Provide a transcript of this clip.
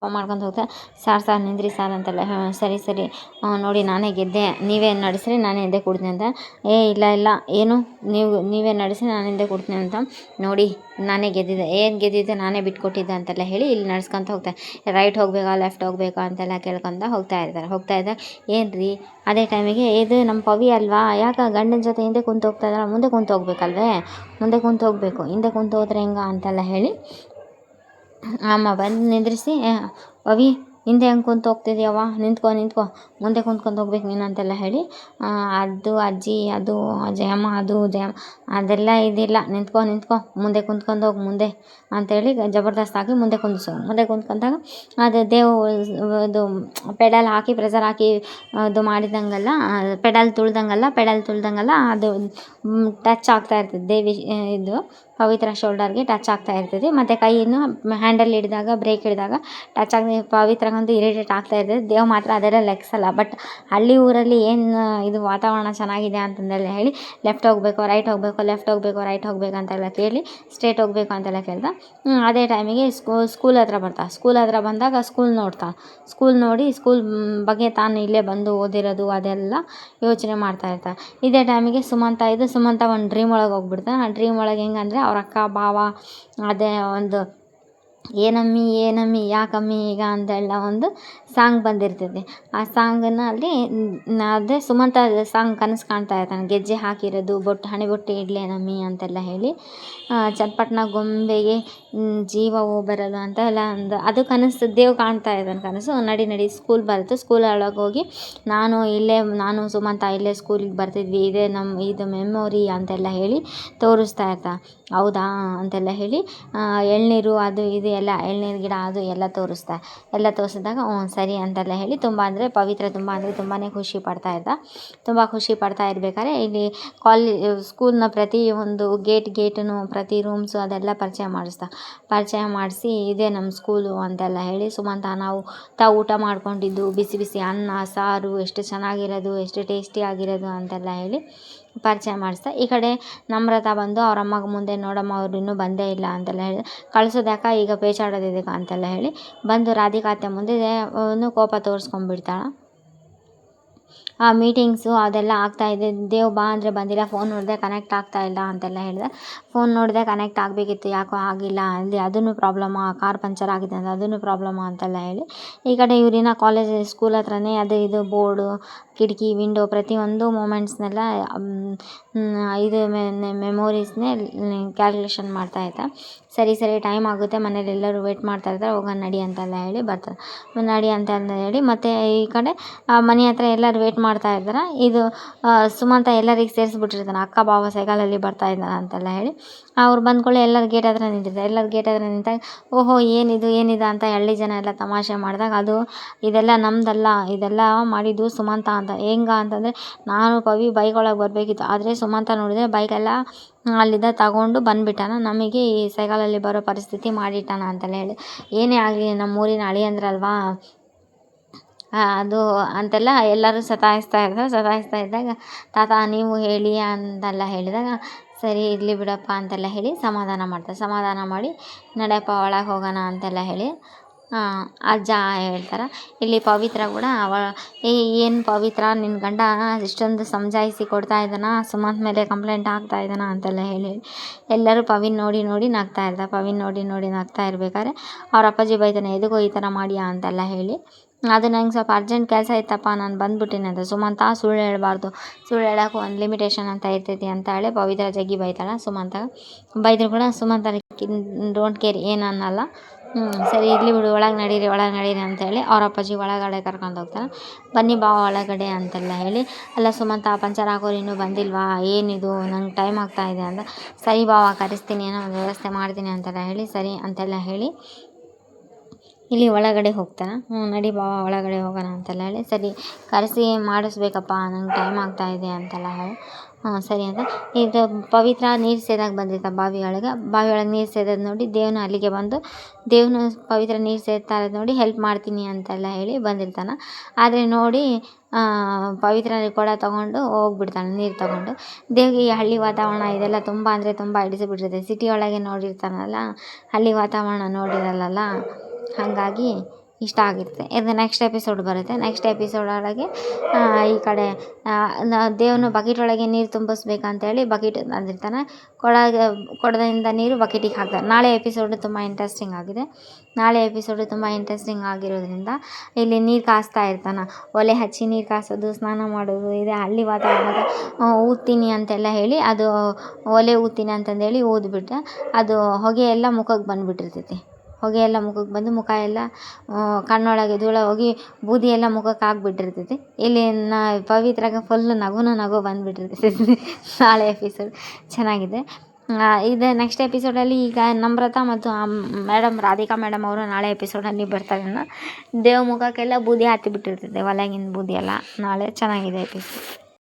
ಮಾಡ್ಕೊಂಡು ಹೋಗ್ತಾರೆ. Sir ನಿಂದ್ರಿ sir ಅಂತೆಲ್ಲ ಸರಿ ಸರಿ ನೋಡಿ ನಾನೇ ಗೆದ್ದೆ, ನೀವೇ ನಡೆಸ್ರಿ ನಾನು ಹಿಂದೆ ಕೊಡ್ತೀನಿ ಅಂತ. ಇಲ್ಲ ಏನು ನೀವೇ ನಡೆಸಿ ನಾನು ಹಿಂದೆ ಕೊಡ್ತೀನಿ ಅಂತ. ನೋಡಿ ನಾನೇ ಗೆದ್ದಿದ್ದೆ, ಏನು ಗೆದ್ದಿದ್ದೆ ನಾನೇ ಬಿಟ್ಕೊಟ್ಟಿದ್ದೆ ಅಂತೆಲ್ಲ ಹೇಳಿ ಇಲ್ಲಿ ನಡ್ಸ್ಕೊತ ಹೋಗ್ತಾರೆ. ರೈಟ್ ಹೋಗಬೇಕಾ ಲೆಫ್ಟ್ ಹೋಗಬೇಕಾ ಅಂತೆಲ್ಲ ಕೇಳ್ಕೊತ ಹೋಗ್ತಾ ಇದ್ದಾಗ ಏನು ರೀ ಅದೇ ಟೈಮಿಗೆ ಇದು ನಮ್ಮ ಪವಿ ಅಲ್ವಾ, ಯಾಕೆ ಗಂಡನ ಜೊತೆ ಹಿಂದೆ ಕುಂತು ಹೋಗ್ತಾ ಇದ್ದಾಳೆ, ಮುಂದೆ ಕುಂತು ಹೋಗ್ಬೇಕಲ್ವೇ, ಮುಂದೆ ಕುಂತು ಹೋಗಬೇಕು, ಹಿಂದೆ ಕುಂತು ಹೋದ್ರೆ ಹೆಂಗ ಅಂತೆಲ್ಲ ಹೇಳಿ ಅಮ್ಮ ಬಂದು ನಿಂದ್ರಿಸಿ, ಪವಿ ಹಿಂದೆ ಹೆಂಗೆ ಕುಂತು ಹೋಗ್ತಿದ್ಯವ್ವ, ನಿಂತ್ಕೊ ಮುಂದೆ ಕುಂತ್ಕೊಂಡು ಹೋಗ್ಬೇಕು ನೀನು ಅಂತೆಲ್ಲ ಹೇಳಿ, ಅದು ಅಜ್ಜಿ ಅದು ಜಯಮ್ಮ ಅದೆಲ್ಲ ಇದಿಲ್ಲ, ನಿಂತ್ಕೊ ಮುಂದೆ ಕುಂತ್ಕೊಂಡು ಹೋಗಿ ಮುಂದೆ ಅಂತೇಳಿ ಜಬರ್ದಸ್ತಾಗಿ ಮುಂದೆ ಕುಂತ್ಕೊಂಡಾಗ ಅದು ಇದು ಪೆಡಲ್ ಹಾಕಿ ಪ್ರೆಸರ್ ಹಾಕಿ ಇದು ಮಾಡಿದಂಗೆಲ್ಲ ಪೆಡಲ್ ತುಳ್ದಂಗೆಲ್ಲ ಅದು ಟಚ್ ಆಗ್ತಾ ಇರ್ತದೆ. ದೇವಿ ಇದು ಪವಿತ್ರ ಶೋಲ್ಡರ್ಗೆ ಟಚ್ ಆಗ್ತಾ ಇರ್ತದೆ. ಮತ್ತು ಕೈಯನ್ನು ಹ್ಯಾಂಡಲ್ ಹಿಡಿದಾಗ ಬ್ರೇಕ್ ಹಿಡಿದಾಗ ಟಚ್ ಆಗಿ ಪವಿತ್ರಗಂತೂ ಇರಿಟೇಟ್ ಆಗ್ತಾ ಇರ್ತದೆ. ದೇವ್ ಮಾತ್ರ ಅದೆಲ್ಲ ಲೆಕ್ಸಲ್ಲ. ಬಟ್ ಹಳ್ಳಿ ಊರಲ್ಲಿ ಏನು ಇದು ವಾತಾವರಣ ಚೆನ್ನಾಗಿದೆ ಅಂತಂದೆಲ್ಲ ಹೇಳಿ ಲೆಫ್ಟ್ ಹೋಗಬೇಕು ರೈಟ್ ಹೋಗಬೇಕು ಅಂತೆಲ್ಲ ಕೇಳಿ ಸ್ಟ್ರೇಟ್ ಹೋಗಬೇಕು ಅಂತೆಲ್ಲ ಕೇಳ್ದ. ಅದೇ ಟೈಮಿಗೆ ಸ್ಕೂಲ್ ಹತ್ರ ಬಂದಾಗ ಸ್ಕೂಲ್ ನೋಡಿ ಸ್ಕೂಲ್ ಬಗ್ಗೆ ತಾನು ಇಲ್ಲೇ ಬಂದು ಓದಿರೋದು ಅದೆಲ್ಲ ಯೋಚನೆ ಮಾಡ್ತಾ ಇರ್ತಾಳೆ. ಇದೇ ಟೈಮಿಗೆ ಸುಮಂತ ಒಂದು ಡ್ರೀಮ್ ಒಳಗೆ ಹೋಗ್ಬಿಡ್ತಾನೆ. ಆ ಡ್ರೀಮ್ ಒಳಗೆ ಹೆಂಗಂದರೆ ಅವ್ರ ಅಕ್ಕ ಬಾವ ಅದೇ ಒಂದು ಏನಮ್ಮಿ ಯಾಕಮ್ಮಿ ಈಗ ಅಂತೆಲ್ಲ ಒಂದು ಸಾಂಗ್ ಬಂದಿರ್ತದೆ. ಆ ಸಾಂಗನ್ನು ಅಲ್ಲಿ ಅದೇ ಸುಮಂತ ಸಾಂಗ್ ಕನಸು ಕಾಣ್ತಾ ಇರ್ತಾನೆ, ಗೆಜ್ಜೆ ಹಾಕಿರೋದು ಹಣೆಬೊಟ್ಟು ಇಡ್ಲೇನಮ್ಮಿ ಅಂತೆಲ್ಲ ಹೇಳಿ, ಚಟ್ಪಟ್ನ ಗೊಂಬೆಗೆ ಜೀವವು ಬರಲು ಅಂತ ಎಲ್ಲ ಅದು ಕನಸು ದೇವ್ ಕಾಣ್ತಾ ಇದ್ದಾನೆ. ಕನಸು ನಡಿ ಸ್ಕೂಲ್ ಬರುತ್ತೆ. ಸ್ಕೂಲ್ ಒಳಗೆ ಹೋಗಿ ನಾನು ಸುಮಂತ ಇಲ್ಲೇ ಸ್ಕೂಲಿಗೆ ಬರ್ತಿದ್ವಿ, ಇದು ಮೆಮೊರಿ ಅಂತೆಲ್ಲ ಹೇಳಿ ತೋರಿಸ್ತಾ ಇರ್ತಾ. ಹೌದಾ ಅಂತೆಲ್ಲ ಹೇಳಿ ಎಳ್ನೀರು ಅದು ಇದು ಎಲ್ಲ ಎಳ್ನೀರು ಗಿಡ ಅದು ಎಲ್ಲ ತೋರಿಸಿದಾಗ ಸರಿ ಅಂತೆಲ್ಲ ಹೇಳಿ ಪವಿತ್ರ ತುಂಬಾ ಖುಷಿ ಪಡ್ತಾ ಇರ್ಬೇಕಾದ್ರೆ ಇಲ್ಲಿ ಸ್ಕೂಲ್ನ ಪ್ರತಿ ಒಂದು ಗೇಟನ್ನು ಪ್ರತಿ ರೂಮ್ಸು ಅದೆಲ್ಲ ಪರಿಚಯ ಮಾಡಿಸಿ ಇದೇ ನಮ್ಮ ಸ್ಕೂಲು ಅಂತೆಲ್ಲ ಹೇಳಿ, ಸುಮಂತ ತಾವು ಊಟ ಮಾಡ್ಕೊಂಡಿದ್ದು ಬಿಸಿ ಬಿಸಿ ಅನ್ನ ಸಾರು ಎಷ್ಟು ಚೆನ್ನಾಗಿರೋದು ಎಷ್ಟು ಟೇಸ್ಟಿಯಾಗಿರೋದು ಅಂತೆಲ್ಲ ಹೇಳಿ ಪರಿಚಯ ಮಾಡಿಸ್ತಾ, ಈ ಕಡೆ ನಮ್ರತಾ ಬಂದು ಅವ್ರ ಅಮ್ಮಗೆ ಮುಂದೆ ನೋಡಮ್ಮ ಅವ್ರು ಇನ್ನೂ ಬಂದೇ ಇಲ್ಲ ಅಂತೆಲ್ಲ ಹೇಳಿ, ಕಳಿಸೋದ್ಯಾಕ ಈಗ ಪೇಚಾಡೋದಿದಕ್ಕೆ ಅಂತೆಲ್ಲ ಹೇಳಿ ಬಂದು ರಾಧಿಕಾ ಅತ್ತೆ ಮುಂದೆ ಕೋಪ ತೋರಿಸ್ಕೊಂಡ್ಬಿಡ್ತಾಳೆ. ಆ ಮೀಟಿಂಗ್ಸು ಅದೆಲ್ಲ ಆಗ್ತಾಯಿದೆ. ದೇವ್ ಬಾ ಅಂದರೆ ಬಂದಿಲ್ಲ, ಫೋನ್ ನೋಡಿದೆ ಕನೆಕ್ಟ್ ಆಗ್ತಾ ಇಲ್ಲ ಅಂತೆಲ್ಲ ಹೇಳಿದೆ. ಫೋನ್ ನೋಡಿದೆ ಕನೆಕ್ಟ್ ಆಗಬೇಕಿತ್ತು, ಯಾಕೋ ಆಗಿಲ್ಲ, ಅಲ್ಲಿ ಅದನ್ನು ಪ್ರಾಬ್ಲಮ್ಮ, ಕಾರ್ ಪಂಚರ್ ಆಗಿದೆ ಅಂತ ಅದನ್ನು ಪ್ರಾಬ್ಲಮ್ಮ ಅಂತೆಲ್ಲ ಹೇಳಿ, ಈ ಕಡೆ ಇವ್ರಿನ ಸ್ಕೂಲ್ ಹತ್ರನೇ ಅದು ಇದು ಬೋರ್ಡು ಕಿಟಕಿ ವಿಂಡೋ ಪ್ರತಿಯೊಂದು ಮೂಮೆಂಟ್ಸ್ನೆಲ್ಲ ಇದು ಮೆಮೊರೀಸ್ನೇ ಕ್ಯಾಲ್ಕುಲೇಷನ್ ಮಾಡ್ತಾಯಿದ್ದ. ಸರಿ ಟೈಮ್ ಆಗುತ್ತೆ, ಮನೇಲಿ ಎಲ್ಲರೂ ವೇಟ್ ಮಾಡ್ತಾ ಇರ್ತಾರೆ, ಹೋಗೋಣ ನಡಿ ಅಂತೆಲ್ಲ ಹೇಳಿ ಬರ್ತಾರೆ. ನಡಿ ಅಂತ ಹೇಳಿ ಮತ್ತು ಈ ಕಡೆ ಮನೆ ಹತ್ರ ಎಲ್ಲರೂ ವೇಟ್ ಮಾಡ್ತಾ ಇರ್ತಾರೆ. ಇದು ಸುಮಂತ ಎಲ್ಲರಿಗೆ ಸೇರಿಸ್ಬಿಟ್ಟಿರ್ತಾನೆ, ಅಕ್ಕ ಬಾವ ಸೈಕಲಲ್ಲಿ ಬರ್ತಾ ಇದ್ದಾನೆ ಅಂತೆಲ್ಲ ಹೇಳಿ ಅವ್ರು ಬಂದ್ಕೊಳ್ಳಿ ಎಲ್ಲರೂ ಗೇಟ್ ಹತ್ರ ನಿಂತಾಗ ಓಹೋ ಏನಿದು ಅಂತ ಹಳ್ಳಿ ಜನ ಎಲ್ಲ ತಮಾಷೆ ಮಾಡಿದಾಗ ಇದೆಲ್ಲ ನಮ್ದಲ್ಲ, ಇದೆಲ್ಲ ಮಾಡಿದ್ದು ಸುಮಂತ ಅಂತ. ಹೆಂಗ ಅಂತಂದರೆ ನಾನು ಪವಿ ಬೈಕ್ ಒಳಗೆ ಬರಬೇಕಿತ್ತು, ಆದರೆ ಸುಮಂತ ನೋಡಿದರೆ ಬೈಕೆಲ್ಲ ಅಲ್ಲಿದ್ದ ತಗೊಂಡು ಬಂದುಬಿಟ್ಟಾನ, ನಮಗೆ ಈ ಸೈಕಲಲ್ಲಿ ಬರೋ ಪರಿಸ್ಥಿತಿ ಮಾಡಿಟ್ಟಾನ ಅಂತೆಲ್ಲ ಹೇಳಿ, ಏನೇ ಆಗಲಿ ನಮ್ಮೂರಿನ ಅಳಿಯಂದ್ರಲ್ವಾ ಅದು ಅಂತೆಲ್ಲ ಎಲ್ಲರೂ ಸತಾಯಿಸ್ತಾ ಇದ್ದಾಗ ತಾತ ನೀವು ಹೇಳಿ ಅಂತೆಲ್ಲ ಹೇಳಿದಾಗ ಸರಿ ಇರಲಿ ಬಿಡಪ್ಪ ಅಂತೆಲ್ಲ ಹೇಳಿ ಸಮಾಧಾನ ಮಾಡಿ ನಡೆಯಪ್ಪ ಒಳಗೆ ಹೋಗೋಣ ಅಂತೆಲ್ಲ ಹೇಳಿ ಅಜ್ಜ ಹೇಳ್ತಾರೆ. ಇಲ್ಲಿ ಪವಿತ್ರ ಕೂಡ ಏನು ಪವಿತ್ರ ನಿನ್ನ ಗಂಡ ಇಷ್ಟೊಂದು ಸಮಜಾಯಿಸಿ ಕೊಡ್ತಾ ಇದ್ದಾನ, ಸುಮಂತ್ ಮೇಲೆ ಕಂಪ್ಲೇಂಟ್ ಆಗ್ತಾ ಇದ್ದಾನ ಅಂತೆಲ್ಲ ಹೇಳಿ ಎಲ್ಲರೂ ಪವಿನ್ ನೋಡಿ ನಗ್ತಾ ಇರ್ಬೇಕಾದ್ರೆ ಅವ್ರ ಅಪ್ಪಾಜಿ ಬೈತಾನೆ, ಎದುಗೋ ಈ ಥರ ಮಾಡಿಯಾ ಅಂತೆಲ್ಲ ಹೇಳಿ, ಅದು ನಂಗೆ ಸ್ವಲ್ಪ ಅರ್ಜೆಂಟ್ ಕೆಲಸ ಇತ್ತಪ್ಪ ನಾನು ಬಂದುಬಿಟ್ಟಿನಿ ಅಂತ. ಸುಮಂತ ಸುಳ್ಳು ಹೇಳಬಾರ್ದು, ಸುಳ್ಳು ಹೇಳೋಕೆ ಒಂದು ಲಿಮಿಟೇಷನ್ ಅಂತ ಇರ್ತೈತಿ ಅಂತ ಹೇಳಿ ಪವಿತ್ರ ಜಗ್ಗಿ ಬೈತಾಳೆ. ಬೈದರೂ ಕೂಡ ಸುಮಂತ ಡೋಂಟ್ ಕೇರ್ ಏನು ಅನ್ನಲ್ಲ. ಸರಿ ಇರಲಿ ಬಿಡು, ಒಳಗೆ ನಡೀರಿ ಅಂತೇಳಿ ಅವ್ರ ಅಪ್ಪಾಜಿ ಒಳಗಡೆ ಕರ್ಕೊಂಡು ಹೋಗ್ತಾರೆ. ಬನ್ನಿ ಬಾ ಒಳಗಡೆ ಅಂತೆಲ್ಲ ಹೇಳಿ, ಅಲ್ಲ ಸುಮಂತ ಪಂಚರ್ ಹಾಕೋರು ಇನ್ನೂ ಬಂದಿಲ್ವಾ, ಏನಿದು ನಂಗೆ ಟೈಮ್ ಆಗ್ತಾ ಇದೆ ಅಂತ. ಸರಿ ಬಾವ ಕರೆಸ್ತೀನಿ, ಏನೋ ಒಂದು ವ್ಯವಸ್ಥೆ ಮಾಡ್ತೀನಿ ಅಂತೆಲ್ಲ ಹೇಳಿ ಸರಿ ಅಂತೆಲ್ಲ ಹೇಳಿ ಇಲ್ಲಿ ಒಳಗಡೆ ಹೋಗ್ತಾನೆ. ನಡಿ ಬಾವ ಒಳಗಡೆ ಹೋಗೋಣ ಅಂತೆಲ್ಲ ಹೇಳಿ ಸರಿ ಕರೆಸಿ ಮಾಡಿಸ್ಬೇಕಪ್ಪ ನಂಗೆ ಟೈಮ್ ಆಗ್ತಾ ಇದೆ ಅಂತೆಲ್ಲ ಹೇಳಿ ಸರಿ ಅಂತ. ಇದು ಪವಿತ್ರ ನೀರು ಸೇದಾಗ ಬಂದಿರ್ತಾನೆ ಬಾವಿ ಒಳಗೆ ನೀರು ಸೇದೋದು ನೋಡಿ ದೇವ್ನು ಅಲ್ಲಿಗೆ ಬಂದು ಪವಿತ್ರ ನೀರು ಸೇದ್ತಾ ಇರೋದು ನೋಡಿ ಹೆಲ್ಪ್ ಮಾಡ್ತೀನಿ ಅಂತೆಲ್ಲ ಹೇಳಿ ಬಂದಿರ್ತಾನೆ. ಆದರೆ ನೋಡಿ ಪವಿತ್ರ ಕೊಡ ತೊಗೊಂಡು ಹೋಗ್ಬಿಡ್ತಾನೆ ನೀರು ತೊಗೊಂಡು. ದೇವ್ಗೆ ಈ ಹಳ್ಳಿ ವಾತಾವರಣ ಇದೆಲ್ಲ ತುಂಬ ಅಂದರೆ ತುಂಬ ಸಿಟಿ ಒಳಗೆ ನೋಡಿರ್ತಾನಲ್ಲ, ಹಳ್ಳಿ ವಾತಾವರಣ ನೋಡಿರಲ್ಲ, ಹಾಗಾಗಿ ಇಷ್ಟ ಆಗಿರುತ್ತೆ. ಇದು ನೆಕ್ಸ್ಟ್ ಎಪಿಸೋಡ್ ಬರುತ್ತೆ. ನೆಕ್ಸ್ಟ್ ಎಪಿಸೋಡ್ ಒಳಗೆ ಈ ಕಡೆ ದೇವನು ಬಕೆಟ್ ಒಳಗೆ ನೀರು ತುಂಬಿಸ್ಬೇಕಂತೇಳಿ ಬಕೆಟ್ ತಂದಿರ್ತಾನೆ. ಕೊಡದಿಂದ ನೀರು ಬಕೆಟಿಗೆ ಹಾಕ್ತಾರೆ. ನಾಳೆ ಎಪಿಸೋಡ್ ತುಂಬ ಇಂಟ್ರೆಸ್ಟಿಂಗ್ ಆಗಿದೆ. ನಾಳೆ ಎಪಿಸೋಡು ತುಂಬ ಇಂಟ್ರೆಸ್ಟಿಂಗ್ ಆಗಿರೋದ್ರಿಂದ ಇಲ್ಲಿ ನೀರು ಕಾಯಿಸ್ತಾ ಇರ್ತಾನೆ. ಒಲೆ ಹಚ್ಚಿ ನೀರು ಕಾಯಿಸೋದು, ಸ್ನಾನ ಮಾಡೋದು ಇದೆ ಹಳ್ಳಿ ವಾತಾವರಣದ. ಊದ್ತೀನಿ ಅಂತೆಲ್ಲ ಹೇಳಿ ಅದು ಒಲೆ ಊದ್ತೀನಿ ಅಂತಂದೇಳಿ ಊದ್ಬಿಟ್ರೆ ಅದು ಹೊಗೆ ಎಲ್ಲ ಮುಖಕ್ಕೆ ಬಂದುಬಿಟ್ಟಿರ್ತೈತಿ. ಹೊಗೆ ಎಲ್ಲ ಮುಖಕ್ಕೆ ಬಂದು ಮುಖ ಎಲ್ಲ ಕಣ್ಣೊಳಗೆ ಧೂಳ ಹೋಗಿ ಬೂದಿ ಎಲ್ಲ ಮುಖಕ್ಕೆ ಆಗಿಬಿಟ್ಟಿರ್ತೈತಿ. ಇಲ್ಲಿ ಪವಿತ್ರಾಗ ಫುಲ್ ನಗು ಬಂದುಬಿಟ್ಟಿರ್ತೈತಿ. ನಾಳೆ ಎಪಿಸೋಡ್ ಚೆನ್ನಾಗಿದೆ. ಇದು ನೆಕ್ಸ್ಟ್ ಎಪಿಸೋಡಲ್ಲಿ ಈಗ ನಮ್ರತಾ ಮತ್ತು ರಾಧಿಕಾ ಮೇಡಮ್ ಅವರು ನಾಳೆ ಎಪಿಸೋಡಲ್ಲಿ ಬರ್ತಾರೆ. ದೇವ ಮುಖಕ್ಕೆಲ್ಲ ಬೂದಿ ಹತ್ತಿ ಬಿಟ್ಟಿರ್ತೈತೆ, ಒಳಗಿನ ಬೂದಿ ಎಲ್ಲ. ನಾಳೆ ಚೆನ್ನಾಗಿದೆ ಎಪಿಸೋಡ್.